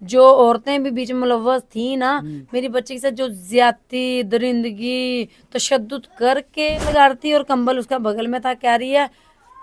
जो औरतें भी बीच में मुलव्वस थी ना, मेरी बच्ची के साथ जो ज्यादती, दरिंदगी, तशद्दुद करके लगा रही थी, और कंबल उसका बगल में था, कह रही है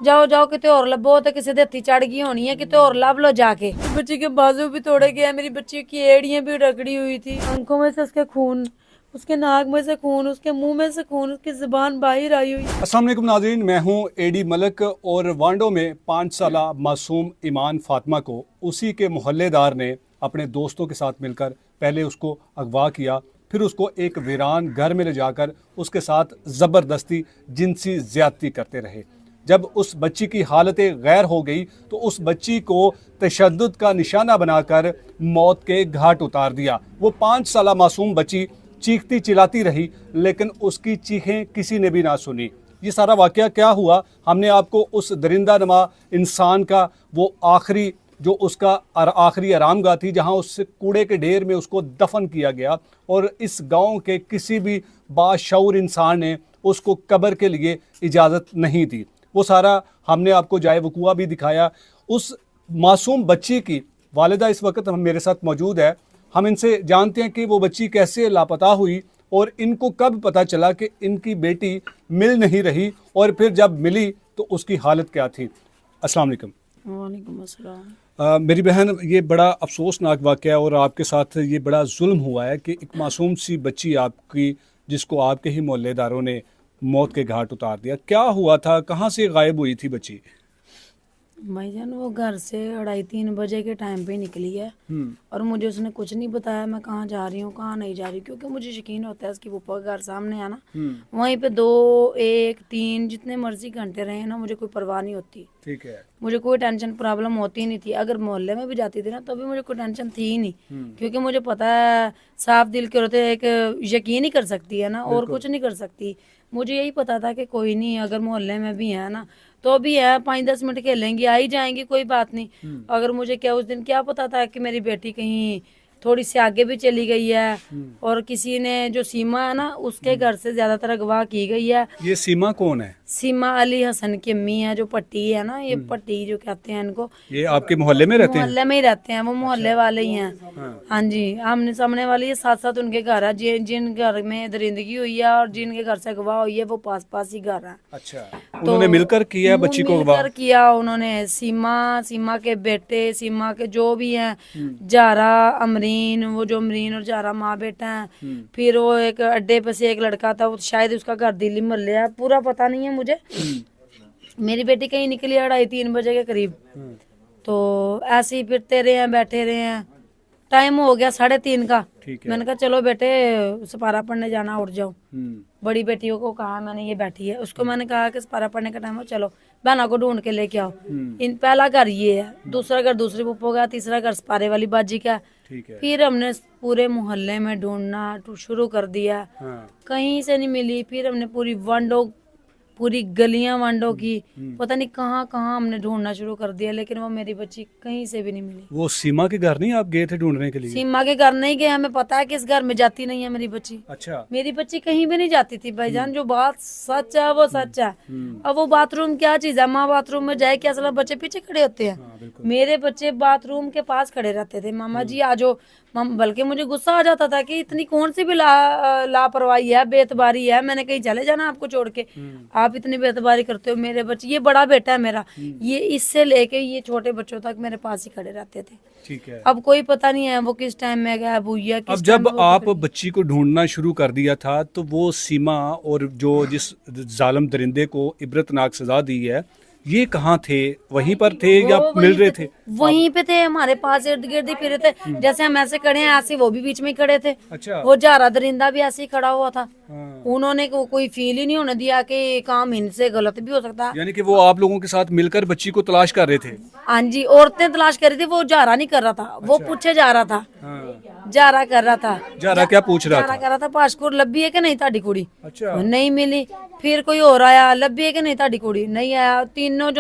जाओ जाओ कितने और लबो, तो किसी दे हत्थी चढ़ गई होनी है, कितने और लब लो जाके। बच्ची के बाजू भी तोड़े गए, मेरी बच्ची की एड़ियां भी रगड़ी हुई थी, आंखों में से उसके खून, उसके नाक में से खून, उसके मुंह में से खून, उसकी जुबान बाहर आई हुई। अस्सलाम वालेकुम नाज़रीन, मैं हूं एडी मलक और वांडो में 5 साला मासूम ईमान फातिमा को उसी के मोहल्लेदार ने अपने दोस्तों के साथ मिलकर पहले उसको अगवा किया, फिर उसको एक वीरान घर में ले जाकर उसके साथ ज़बरदस्ती जिनसी ज़्यादती करते रहे। जब उस बच्ची की हालत गैर हो गई तो उस बच्ची को तशद्दुद का निशाना बनाकर मौत के घाट उतार दिया। वो 5 साला मासूम बच्ची चीखती चिल्लाती रही, लेकिन उसकी चीखें किसी ने भी ना सुनी। ये सारा वाक़या क्या हुआ, हमने आपको उस दरिंदा नमा इंसान का वो आखिरी जो उसका आखिरी आरामगाह थी, जहां उस कूड़े के ढेर में उसको दफन किया गया, और इस गांव के किसी भी बाशऊर इंसान ने उसको कब्र के लिए इजाज़त नहीं दी, वो सारा हमने आपको जाए वकूआ भी दिखाया। उस मासूम बच्ची की वालिदा इस वक्त हम मेरे साथ मौजूद है। हम इनसे जानते हैं कि वो बच्ची कैसे लापता हुई और इनको कब पता चला कि इनकी बेटी मिल नहीं रही, और फिर जब मिली तो उसकी हालत क्या थी। अस्सलाम वालेकुम। वालेकुम अस्सलाम। मेरी बहन, ये बड़ा अफसोसनाक वाक़या है और आपके साथ ये बड़ा जुल्म हुआ है कि एक मासूम सी बच्ची आपकी, जिसको आपके ही मोहल्लेदारों ने मौत के घाट उतार दिया। क्या हुआ था, कहाँ से गायब हुई थी बच्ची? भाईजान वो घर से 2:30-3 बजे के टाइम पे निकली है, और मुझे उसने कुछ नहीं बताया मैं कहाँ जा रही हूँ कहाँ नहीं जा रही, क्योंकि मुझे यकीन होता है उसकी पप्पा का घर सामने है ना, वहीं पे 2, 1, 3 जितने मर्जी घंटे रहे ना, मुझे कोई परवाह नहीं होती। ठीक है। मुझे कोई टेंशन प्रॉब्लम होती नहीं थी। अगर मोहल्ले में भी जाती थी ना तो भी मुझे कोई टेंशन थी ही नहीं, क्योंकि मुझे पता है साफ दिल के होते एक यकीन ही कर सकती है ना, और कुछ नहीं कर सकती। मुझे यही पता था कि कोई नहीं, अगर मोहल्ले में भी है ना तो भी है, 5-10 मिनट खेलेंगी, आ ही जाएंगी, कोई बात नहीं। अगर मुझे क्या उस दिन क्या पता था कि मेरी बेटी कहीं थोड़ी सी आगे भी चली गई है, और किसी ने जो सीमा है ना उसके घर से ज्यादातर अगवा की गई है। ये सीमा कौन है? सीमा अली हसन की अम्मी है, जो पट्टी है ना, ये पट्टी जो कहते हैं इनको। ये आपके मोहल्ले में रहते हैं? मोहल्ले में ही रहते हैं, वो मोहल्ले वाले ही हैं। हाँ जी, आमने सामने वाले ये साथ साथ उनके घर है। जिन घर में दरिंदगी हुई है और जिनके घर से अगवा हुई है वो पास पास ही घर है। अच्छा, उन्होंने मिलकर किया बच्ची को अगवा? मिलकर किया उन्होंने। सीमा के बेटे, सीमा के जो भी हैं, जारा, अमरीन, वो जो अमरीन और जारा माँ बेटा हैं। फिर वो एक अड्डे पे से एक लड़का था, वो शायद उसका घर दिल्ली मोहल्ले है, पूरा पता नहीं है मुझे। मेरी बेटी कहीं निकली 2:30-3 बजे के करीब, तो ऐसे ही फिरते रहे हैं, बैठे रहे हैं। टाइम हो गया 3:30 का। मैंने कहा चलो बेटे सपारा पढ़ने जाना, उठ जाओ। बड़ी बेटियों को कहा मैंने, ये बैठी है, उसको मैंने कहा कि सपारा पढ़ने का टाइम हो, चलो बहना को ढूंढ के लेके आओ। इन पहला घर ये है, दूसरा घर दूसरे पुप्पो का, तीसरा घर सपारे वाली बाजी का। फिर हमने पूरे मोहल्ले में ढूंढना शुरू कर दिया, कहीं से नहीं मिली। फिर हमने पूरी गलियां वांडो की, पता नहीं कहाँ कहाँ हमने ढूंढना शुरू कर दिया, लेकिन वो मेरी बच्ची कहीं से भी नहीं मिली। वो सीमा के घर नहीं आप गए थे ढूंढने के लिए? सीमा के घर नहीं गए, हमें पता है कि इस घर में जाती नहीं है मेरी बच्ची। अच्छा। मेरी बच्ची कहीं भी नहीं जाती थी भाईजान, जो बात सच है वो सच है। अब वो बाथरूम क्या चीज है, माँ बाथरूम में जाए क्या, साला बच्चे पीछे खड़े होते हैं। मेरे बच्चे बाथरूम के पास खड़े रहते थे, मामा जी आ जाओ। बल्कि मुझे गुस्सा आ जाता था कि इतनी कौन सी भी लापरवाही है, बेतबारी है, मैंने कहीं चले जाना आपको छोड़ के, आप इतनी बेतबारी करते हो। मेरे बच्चे, ये बड़ा बेटा है मेरा, ये इससे लेके ये छोटे बच्चों तक मेरे पास ही खड़े रहते थे। ठीक है। अब कोई पता नहीं है वो किस टाइम में गया भूया। अब जब आप बच्ची को ढूंढना शुरू कर दिया था तो वो सीमा और जो जिस जालिम दरिंदे को इबरतनाक सजा दी है, ये कहाँ थे? वहीं पर थे या मिल रहे थे? वहीं पे थे, हमारे पास इर्द गिर्द ही फिर थे। जैसे हम ऐसे खड़े हैं, ऐसे वो भी बीच में खड़े थे। अच्छा। वो जारा दरिंदा भी ऐसे ही खड़ा हुआ था। उन्होंने कोई फील ही नहीं होने दिया कि काम इनसे गलत भी हो सकता है। यानी कि वो आप लोगों के साथ मिलकर बच्ची को तलाश कर रहे थे? हाँ जी, औरतें तलाश कर रही थी, वो जारा नहीं कर रहा था। वो पूछे जा रहा था। जारा कर रहा था। जारा क्या पूछ रहा जारा था? कर रहा था पाशकुर लब्बी है कि नहीं ताड़ी कुड़ी। अच्छा। नहीं मिली। फिर कोई और आया, लब्बी है कि नहीं ताड़ी कुड़ी, नहीं आया। तीनों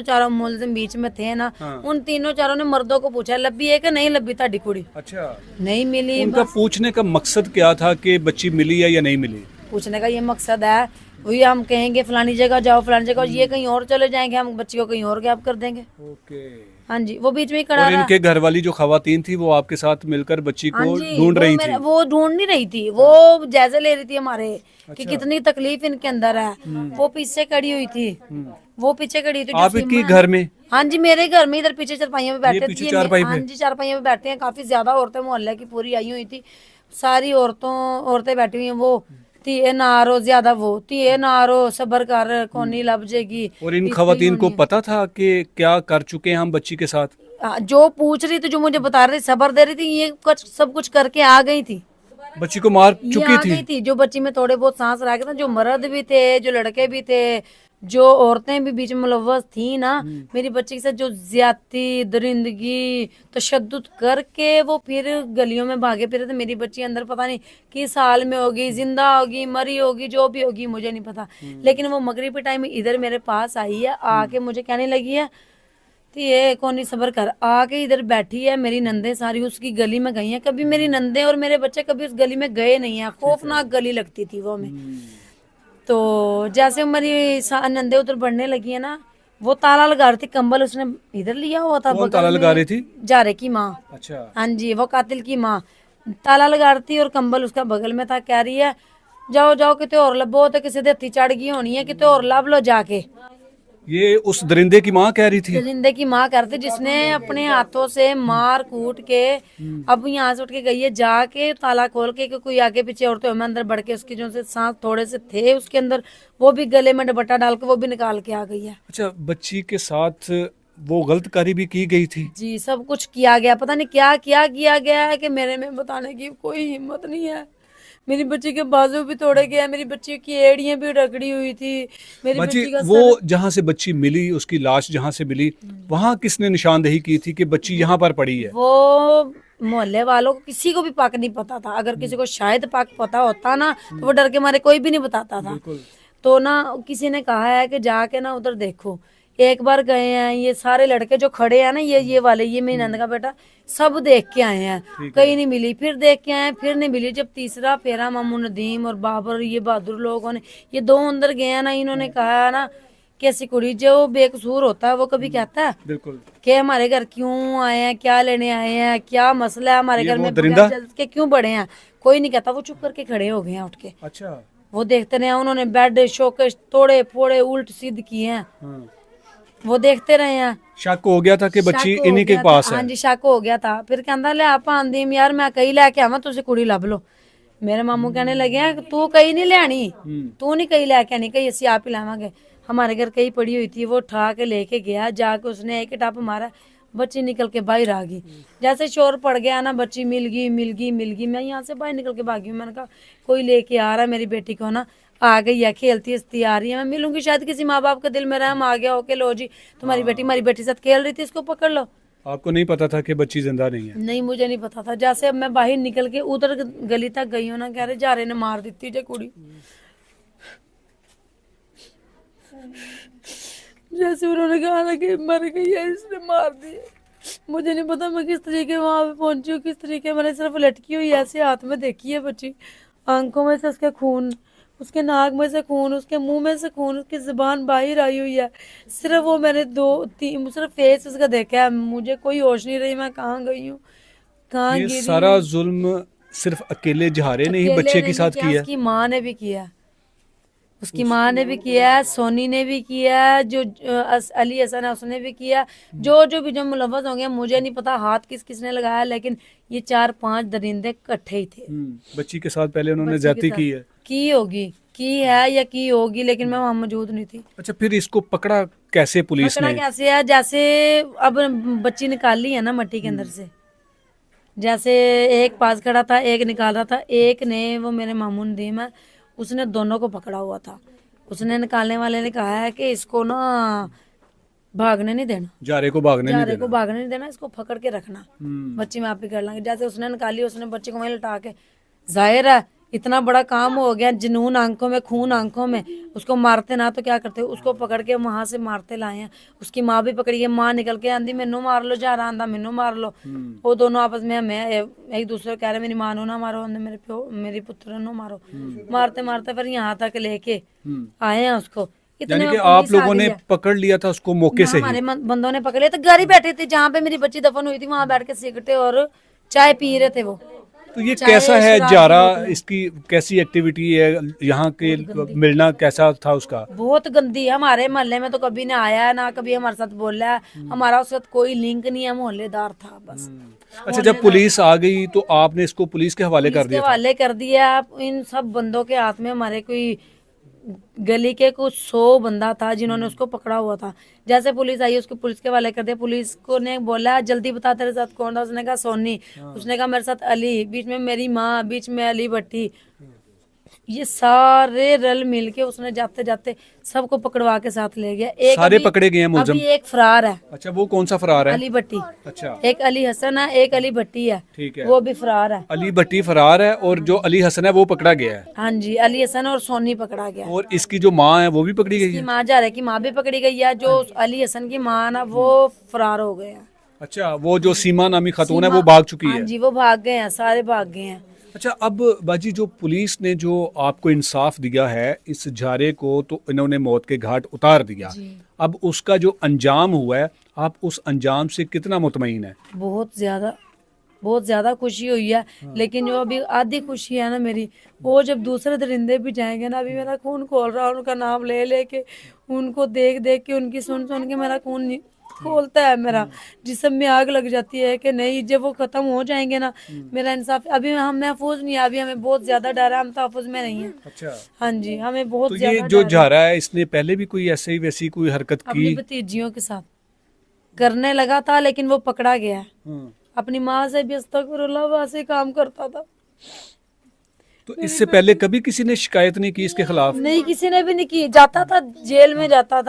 चारों मुलजिम बीच में थे ना, उन तीनों चारों ने मर्दों को पूछा लब्बी है कि नहीं लब्बी ताड़ी कुड़ी। अच्छा। नहीं मिली। उनका पूछने का मकसद क्या था कि बच्ची मिली है या नहीं मिली? पूछने का ये मकसद है, वही हम कहेंगे फलानी जगह जाओ, फलानी जगह, ये कहीं और चले जाएंगे, हम बच्ची को कहीं और गैप कर देंगे। ओके। हाँ जी, वो बीच में ही खड़ा और रहा। इनके घर वाली जो खवातीन थी वो आपके साथ मिलकर बच्ची हाँ को जी, ढूंढ रही थी। वो ढूंढ नहीं रही थी, वो जायजे ले रही थी हमारे कि अच्छा। कितनी तकलीफ इनके अंदर है। वो पीछे खड़ी हुई थी, वो पीछे खड़ी थी। जो आप इनकी सीमा घर में? हाँ जी, मेरे घर में इधर पीछे चारपाइयों में ये बैठे पीछे थे। चारपाई हाँ पे? जी, चारपाइयों में बैठे हैं। काफी ज्यादा औरतें मोहल्ले की पूरी आई हुई थी, सारी औरतें बैठी हुई हैं। वो धीए नारो, ज्यादा वो धीए नारो, सबर कर, कोनी लब जेगी। और इन इस खवातीन को होनी है। पता था कि क्या कर चुके हैं हम बच्ची के साथ? जो पूछ रही थी, जो मुझे बता रही थी, सबर दे रही थी, ये कुछ सब कुछ करके आ गई थी। बच्ची को मार ये चुकी आ थी? गई थी। जो बच्ची में थोड़े बहुत सांस रह गए थे, जो मर्द भी थे, जो लड़के भी थे, जो औरतें भी बीच में मुलव्वस थी ना, मेरी बच्ची के साथ जो ज्यादती, दरिंदगी, तशद्दुद करके वो फिर गलियों में भागे फिरे थे। मेरी बच्ची अंदर पता नहीं किस हाल में होगी, जिंदा होगी, मरी होगी, जो भी होगी मुझे नहीं पता। लेकिन वो मगरिब के टाइम इधर मेरे पास आई है, आके मुझे कहने लगी है तो ये कौन नहीं सबर कर, आके इधर बैठी है। मेरी नंदे सारी उसकी गली में गई हैं। कभी मेरी नंदे और मेरे बच्चे कभी उस गली में गए नहीं है। खौफनाक गली लगती थी वो में। तो जैसे मेरी नंदे उधर बढ़ने लगी है ना, वो ताला लगा रही थी, कंबल उसने इधर लिया हुआ था। कौन बगल ताला में लगा रही थी? जारे की माँ। अच्छा। हाँ जी, वो कातिल की माँ ताला लगा रही थी और कंबल उसका बगल में था। कह रही है जाओ जाओ किते और लभो, तो किसी दे हत्थी चढ़ गई होनी है, किते और लभ लो जाके। ये उस दरिंदे की माँ कह रही थी? दरिंदे की माँ करती, जिसने अपने हाथों से मार कूट के अब यहाँ से उठ के गई है, जाके ताला खोल के कि कोई आगे पीछे औरतों में अंदर बढ़ के उसकी जो से सांस थोड़े से थे उसके अंदर, वो भी गले में दुपट्टा डाल के वो भी निकाल के आ गई है। अच्छा, बच्ची के साथ वो गलतकारी भी की गई थी? जी, सब कुछ किया गया। पता नहीं क्या क्या किया गया है कि मेरे में बताने की कोई हिम्मत नहीं है। मेरी बच्ची के बाजू भी तोड़े गए, मेरी बच्ची की एड़ियां भी रगड़ी हुई थी, मेरी बच्ची बच्ची का वो सर। जहाँ से बच्ची मिली, उसकी लाश जहाँ से मिली, वहां किसने निशानदेही की थी कि बच्ची यहाँ पर पड़ी है? वो मोहल्ले वालों को किसी को भी पाक नहीं पता था। अगर किसी को शायद पाक पता होता ना, तो वो डर के मारे कोई भी नहीं बताता था। बिल्कुल। तो ना किसी ने कहा है कि जाके ना उधर देखो। एक बार गए हैं, ये सारे लड़के जो खड़े हैं ना, ये वाले, ये मेरी नंद का बेटा, सब देख के आए हैं, कहीं नहीं मिली। फिर देख के आए, फिर नहीं मिली। जब तीसरा फेरा मामू नदीम और बाबर, ये बहादुर लोगों ने, ये दो अंदर गए हैं ना, इन्होंने कहा ना कि ऐसी कुड़ी जो बेकसूर होता है वो कभी कहता है बिल्कुल। कि हमारे घर क्यों आए हैं, क्या लेने आए हैं, क्या मसला है हमारे ये घर वो में, दरिंदा? बगैर जल्द के क्यों बड़े हैं। कोई नहीं कहता, वो चुप करके खड़े हो गए हैं उठ के। अच्छा। वो देखते रहे, उन्होंने बेड शोकेस तोड़े फोड़े उल्ट सीध किए हैं। हाँ। वो देखते रहे हैं। शक हो गया था कि बच्ची शक हो इन्हीं के गया पास था। हाँ है। जी, शक हो गया था। फिर कहता ले आप आंदीम यार, मैं कहीं लेके आवा, तुझे कुड़ी लब लो। मेरे मामू कहने लगे हैं तू कहीं नहीं ले आनी, तू नहीं कहीं लेके आनी, कहीं ਅਸੀਂ आप ही लावांगे। हमारे घर कहीं पड़ी हुई थी, वो उठा के लेके गया। जाके उसने एक टप मारा, बच्ची निकल के बाहर आ गई। जैसे शोर पड़ गया ना, बच्ची मिल गई मिल गई मिल गई। मैं यहाँ से बाहर निकल के भागी। मैंने कहा कोई लेके आ रहा है मेरी बेटी को ना, आ गई है, खेलती हंसती आ रही है, मैं मिलूंगी। शायद किसी माँ बाप के दिल में रहम आ गया हो के लो जी तुम्हारी बेटी हमारी बेटी साथ खेल रही थी, इसको पकड़ लो। आपको नहीं पता था कि बच्ची जिंदा नहीं है? नहीं, मुझे नहीं पता था। जैसे अब मैं बाहर निकल के उधर गली तक गई हूँ ना, कह रहे जा रहे ने मार दी जे कुड़ी। जैसे उन्होंने कहा ना कि मर गई है, इसने मार दिया। मुझे नहीं पता मैं किस तरीके वहां पे पहुंची हूँ, किस तरीके। मैंने सिर्फ लटकी हुई ऐसे हाथ में देखी है बच्ची, आंखों में से उसके खून, उसके नाक में से खून, उसके मुंह में से खून, उसकी जुबान बाहर आई हुई है। सिर्फ वो मैंने सिर्फ फेस उसका देखा है। मुझे कोई होश नहीं रही मैं कहाँ गई हूँ, कहाँ ये गिरी सारा हूँ। जुल्म सिर्फ अकेले जहारे ने ही अकेले बच्चे ने के नहीं साथ किया, किया? उसकी माँ ने भी किया, उसकी माँ ने भी किया, सोनी ने भी किया, जो अली हसन है उसने भी किया। जो भी जो मुलव्वस होंगे मुझे नहीं पता हाथ किस किसने लगाया, लेकिन ये 4-5 दरिंदे इकट्ठे ही थे। बच्ची के साथ पहले उन्होंने बच्ची के ज्यादती साथ की है? की होगी, की है या की होगी, लेकिन मैं वहां मौजूद नहीं थी। अच्छा, फिर इसको पकड़ा कैसे पुलिस पकड़ा ने? कैसे है, जैसे अब बच्ची निकाल ली है ना मट्टी के अंदर से, जैसे एक पास खड़ा था, एक निकाल रहा था, एक ने, वो मेरे मामू नदीम है, उसने दोनों को पकड़ा हुआ था। उसने निकालने वाले ने कहा है कि इसको ना भागने नहीं देना, जारे को भागने नहीं जारे को देना। भागने नहीं देना, इसको पकड़ के रखना, बच्ची में आप ही कर लेंगे। जैसे उसने निकाली, उसने बच्ची को वहीं लटा के, जाहिर है इतना बड़ा काम हो गया, जुनून आंखों में, खून आंखों में, उसको मारते ना तो क्या करते, उसको पकड़ के वहां से मारते लाए हैं। उसकी माँ भी पकड़ी है, माँ निकल के आंधी मैनू मार लो, जा रहा आंदा मैनू मार लो। वो दोनों आपस में मैं एक दूसरे को कह रहे मेरी माँ नो ना मारो, मेरे प्यो मेरी पुत्र नो मारो। मारते मारते फिर यहाँ तक लेके आए हैं उसको। इतने यानी में कि पुलिस आप आ लोगों गई ने है। पकड़ लिया था उसको मौके से ही? हमारे बंदों ने पकड़ लिया, तो घर ही बैठे थे जहाँ पे मेरी बच्ची दफन हुई थी, वहां बैठ के सिगरेट और चाय पी रहे थे वो। तो ये चाय, कैसा है शराब की जारा, बोतलें। इसकी कैसी एक्टिविटी है, यहाँ के बहुत गंदी। मिलना कैसा था उसका? बहुत गंदी है, हमारे मोहल्ले में तो कभी ना आया है, ना कभी हमारे साथ बोला है, हमारा उसके साथ कोई लिंक नहीं है, मोहल्लेदार था बस। अच्छा, जब पुलिस आ गई तो आपने इसको पुलिस के हवाले पुलिस कर के दिया था? हवाले कर दिया। आप इन सब बंदों के हाथ में, हमारे कोई गली के कुछ 100 बंदा था जिन्होंने उसको पकड़ा हुआ था। जैसे पुलिस आई उसको पुलिस के हवाले कर दिया। पुलिस को ने बोला जल्दी बता तेरे साथ कौन था, उसने कहा सोनी, उसने कहा मेरे साथ अली, बीच में मेरी माँ, बीच में अली भट्टी। ये सारे रल मिल के उसने जाते जाते सबको पकड़वा के साथ ले गया। एक सारे अभी, पकड़े गए हैं मुलजम? अभी एक फरार है। अच्छा, वो कौन सा फरार है? अली भट्टी। अच्छा, एक अली हसन है, एक अली भट्टी है, ठीक है। वो भी फरार है। अली भट्टी फरार है और जो अली हसन है वो पकड़ा गया है। हाँ जी, अली हसन और सोनी पकड़ा गया। और इसकी जो माँ है वो भी पकड़ी गई इसकी है? माँ जा रही की माँ भी पकड़ी गई है। जो अली हसन की माँ ना वो फरार हो गए हैं। अच्छा, वो जो सीमा नामी खातून है वो सीमा- भाग चुकी हाँ है? जी, वो भाग गए हैं, सारे भाग गए हैं। अच्छा, अब बाजी जो पुलिस ने जो आपको इंसाफ दिया है इस जारे को, तो इन्होंने मौत के घाट उतार दिया। जी। अब उसका जो अंजाम हुआ है, आप उस अंजाम से कितना मुतमईन है? बहुत ज्यादा खुशी हुई है। लेकिन जो अभी आधी खुशी है ना मेरी, वो जब दूसरे दरिंदे भी जाएंगे ना, अभी मेरा खून खोल रहा है उनका नाम ले लेके, उनको देख देख के, उनकी सुन सुन के मेरा खून खोलता है। मेरा जिस्म में आग लग जाती है कि नहीं, जब वो खत्म हो जाएंगे ना मेरा इंसाफ। अभी हम महफूज नहीं है, अभी हमें बहुत ज्यादा डर है, हम तहफुज में नहीं है। अच्छा, हाँ जी, हमें बहुत तो ये ज्यादा जो डर है। जारा है इसने पहले भी कोई ऐसे ही वैसी कोई हरकत अपनी की? भतीजियों के साथ करने लगा था, लेकिन वो पकड़ा गया है। हाँ। अपनी माँ से भी अस्तगफिरुल्लाह से काम करता था। तो इससे पहले कभी किसी ने शिकायत नहीं की इसके खिलाफ? नहीं, किसी ने भी नहीं की। जाता था जेल में, जाता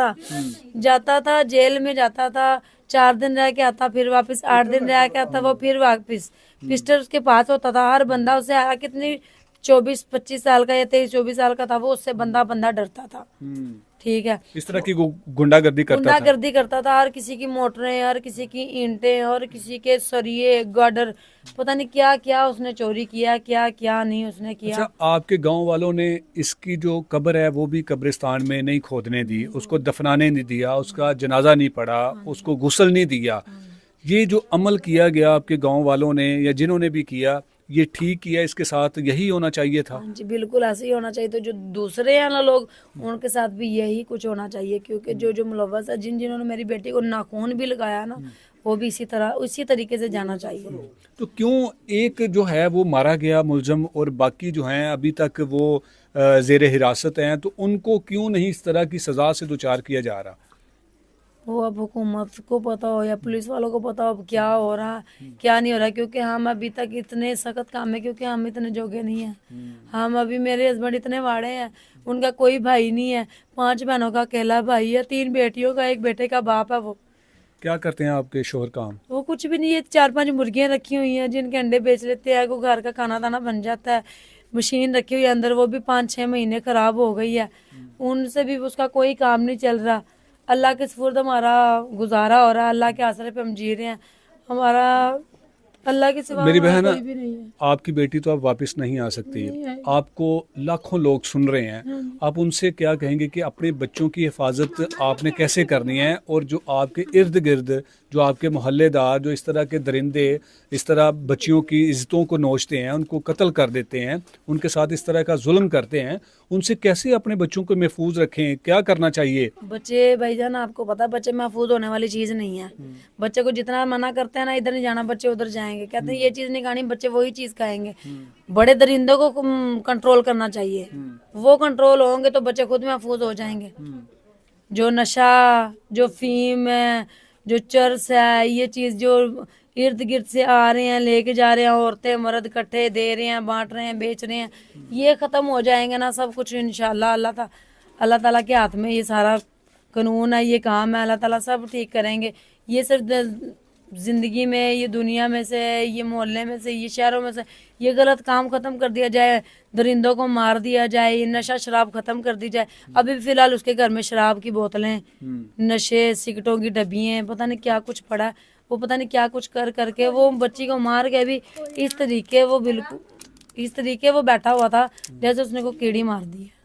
था जेल में, जाता था 4 दिन रह के आता, फिर वापस 8 दिन रह के आता, वो फिर वापस। पिस्टल उसके पास होता था, हर बंदा उससे कितनी 24-25 साल का या 23-24 साल का था वो, उससे बंदा डरता था। ठीक है, इस तरह की गुंडागर्दी करता था? गुंडागर्दी करता था। हर किसी की मोटरें, हर किसी की ईंटें, हर किसी के सरिये, गाडर, पता नहीं क्या क्या उसने चोरी किया, क्या क्या नहीं उसने किया। अच्छा, आपके गांव वालों ने इसकी जो कब्र है वो भी कब्रिस्तान में नहीं खोदने दी, उसको दफनाने नहीं दिया, उसका जनाजा नहीं पड़ा, उसको गुस्ल नहीं दिया। ये जो अमल किया गया आपके गांव वालों ने या जिन्होंने भी किया, ये ठीक किया? इसके साथ यही होना चाहिए था? हाँ जी, बिल्कुल ऐसे ही होना चाहिए। तो जो दूसरे हैं ना लोग, उनके साथ भी यही कुछ होना चाहिए। क्योंकि जो मुलव्वस है, जिन्होंने मेरी बेटी को नाखून भी लगाया ना, वो भी इसी तरीके से जाना चाहिए। तो क्यों एक जो है वो मारा गया मुलजम और बाकी जो हैं अभी तक वो जेर हिरासत हैं, तो उनको क्यों नहीं इस तरह की सज़ा से दोचार किया जा रहा? वो अब हुकूमत को पता हो या पुलिस वालों को पता हो अब क्या हो रहा है, क्या नहीं हो रहा। क्योंकि हम अभी तक इतने सख्त काम है, क्योंकि हम इतने जोगे नहीं हैं। हम अभी, मेरे हस्बैंड इतने वाड़े हैं, उनका कोई भाई नहीं है, 5 बहनों का अकेला भाई है, 3 बेटियों का, 1 बेटे का बाप है। वो क्या करते हैं आपके शोहर काम? वो कुछ भी नहीं है, 4-5 मुर्गियां रखी हुई हैं जिनके अंडे बेच लेते हैं, वो घर का खाना दाना बन जाता है। मशीन रखी हुई है अंदर, वो भी 5-6 महीने खराब हो गई है, उनसे भी उसका कोई काम नहीं चल रहा। अल्लाह के सुपुर्द हमारा गुजारा हो रहा है, अल्लाह के आसरे पे हम जी रहे हैं। हमारा अल्लाह के सिवा मेरी हमारा बहन, कोई भी नहीं है। आपकी बेटी तो अब वापस नहीं आ सकती नहीं है, आएगी। आपको लाखों लोग सुन रहे हैं, आप उनसे क्या कहेंगे कि अपने बच्चों की हिफाजत आपने कैसे करनी है? और जो आपके इर्द गिर्द, जो आपके मोहल्लेदार, जो इस तरह के दरिंदे इस तरह बच्चियों की इज्जतों को नोचते हैं, उनको कत्ल कर देते हैं, उनके साथ इस तरह का जुल्म करते हैं, उनसे कैसे अपने बच्चों को महफूज रखें? क्या करना चाहिए? बच्चे भाईजान, आपको पता है बच्चे महफूज होने वाली चीज नहीं है। बच्चे को जितना मना करते हैं ना, इधर नहीं जाना, बच्चे उधर जाएंगे। कहते हैं ये चीज नहीं खानी, बच्चे वही चीज खाएंगे। बड़े दरिंदों को कंट्रोल करना चाहिए, वो कंट्रोल होंगे तो बच्चे खुद महफूज हो जाएंगे। जो नशा, जो फीम है, जो चर्स है, ये चीज जो इर्द गिर्द से आ रहे हैं, लेके जा रहे हैं, औरतें मर्द इकट्ठे दे रहे हैं, बांट रहे हैं, बेच रहे हैं, ये खत्म हो जाएंगे ना सब कुछ इंशाल्लाह। अल्लाह ताला के हाथ में ये सारा कानून है, ये काम है, अल्लाह ताला सब ठीक करेंगे। ये सिर्फ जिंदगी में, ये दुनिया में से, ये मोहल्ले में से, ये शहरों में से ये गलत काम खत्म कर दिया जाए, दरिंदों को मार दिया जाए, ये नशा शराब खत्म कर दी जाए। अभी फिलहाल उसके घर में शराब की बोतलें, नशे, सिगरेटों की डब्बियाँ, पता नहीं क्या कुछ पड़ा है, वो पता नहीं क्या कुछ कर करके वो बच्ची को मार के भी इस तरीके वो बैठा हुआ था जैसे उसने को कीड़ी मार दी है।